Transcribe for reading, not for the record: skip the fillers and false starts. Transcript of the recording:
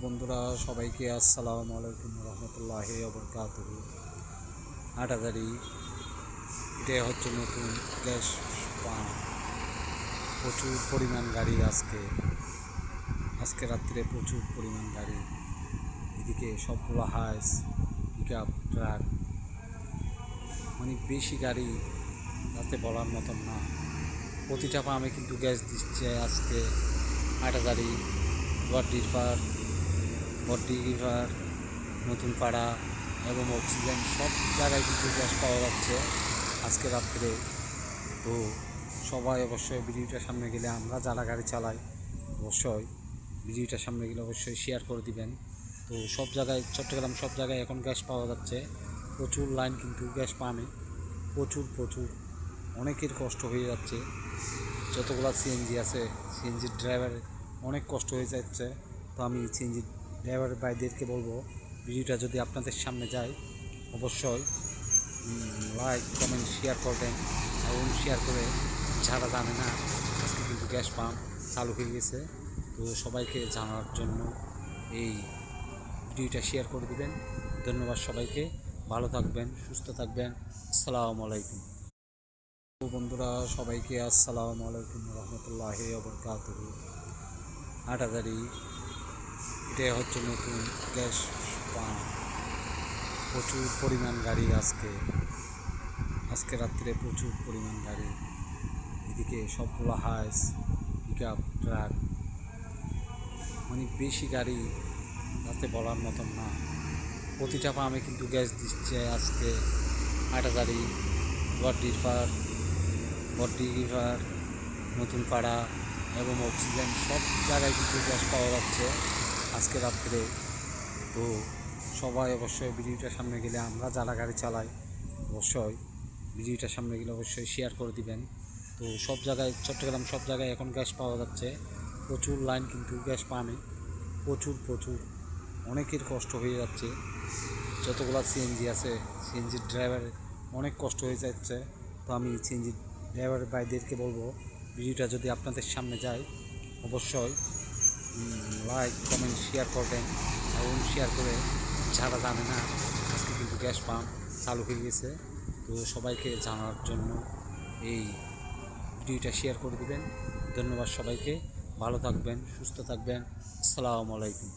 বন্ধুরা সবাইকে আসসালামু আলাইকুম রহমতুল্লাহি ওবরকাতুহু। হাটাজারি এটা হচ্ছে নতুন গ্যাস পাম্প। প্রচুর পরিমাণ গাড়ি আজকে রাত্রে প্রচুর পরিমাণ গাড়ি। এদিকে সবগুলো হাইস পিক আপ ট্রাক, মানে বেশি গাড়ি তাতে বলার মতন না। প্রতিটা পাম্পে কিন্তু গ্যাস দিচ্ছে আজকে। হাটাজারি, বড্ডি রিভার, নতুন পাড়া এবং অক্সিজেন সব জায়গায় কিন্তু গ্যাস পাওয়া যাচ্ছে আজকে রাত্রে। তো সবাই অবশ্যই ভিডিওটার সামনে গেলে, আমরা যারা গাড়ি চালাই অবশ্যই ভিডিওটার সামনে গেলে অবশ্যই শেয়ার করে দিবেন। তো সব জায়গায়, চট্টগ্রাম সব জায়গায় এখন গ্যাস পাওয়া যাচ্ছে। প্রচুর লাইন কিন্তু গ্যাস পামে, প্রচুর অনেকের কষ্ট হয়ে যাচ্ছে। যতগুলো সিএনজি আছে, সিএনজির ড্রাইভারের অনেক কষ্ট হয়ে যাচ্ছে। তো আমি সিএনজি ড্রাইভার ভাইদেরকে বলবো, ভিডিওটা যদি আপনাদের সামনে যায় অবশ্যই লাইক কমেন্ট শেয়ার করবেন, এবং শেয়ার করে যারা জানে না আজকে কিন্তু গ্যাস পাম্প চালু হয়ে গেছে, তো সবাইকে জানার জন্য এই ভিডিওটা শেয়ার করে দিবেন। ধন্যবাদ সবাইকে, ভালো থাকবেন, সুস্থ থাকবেন। আসসালামু আলাইকুম। বন্ধুরা সবাইকে আসসালামু আলাইকুম রহমতুল্লাহি ওবরকাতুহু। হাটাজারি এটা হচ্ছে নতুন গ্যাস পাম্প। প্রচুর পরিমাণ গাড়ি আজকে রাত্রে প্রচুর পরিমাণ গাড়ি। এদিকে সবগুলো হাইস পিক আপ ট্রাক, মানে বেশি গাড়ি তাতে বলার মতন না। প্রতিটা পাম্পে কিন্তু গ্যাস দিচ্ছে আজকে। হাটাজারি, বড্ডি রিভার, নতুন পাড়া এবং অক্সিজেন সব জায়গায় কিন্তু গ্যাস পাওয়া যাচ্ছে আজকে রাত্রে। তো সবাই অবশ্যই ভিডিওটার সামনে গেলে, আমরা যারা গাড়ি চালাই অবশ্যই ভিডিওটার সামনে গেলে অবশ্যই শেয়ার করে দিবেন। তো সব জায়গায়, চট্টগ্রাম সব জায়গায় এখন গ্যাস পাওয়া যাচ্ছে। প্রচুর লাইন কিন্তু গ্যাস পামে, প্রচুর অনেকের কষ্ট হয়ে যাচ্ছে। যতগুলো সিএনজি আছে, সিএনজির ড্রাইভারের অনেক কষ্ট হয়ে যাচ্ছে। তো আমি সিএনজি ড্রাইভার ভাইদেরকে বলবো, ভিডিওটা যদি আপনাদের সামনে যায় অবশ্যই লাইক কমেন্ট শেয়ার করবেন, এবং শেয়ার করে যারা জানে না আজকে কিন্তু গ্যাস পাম্প চালু হয়ে গেছে, তো সবাইকে জানার জন্য এই ভিডিওটা শেয়ার করে দিবেন। ধন্যবাদ সবাইকে, ভালো থাকবেন, সুস্থ থাকবেন। আসসালামু আলাইকুম।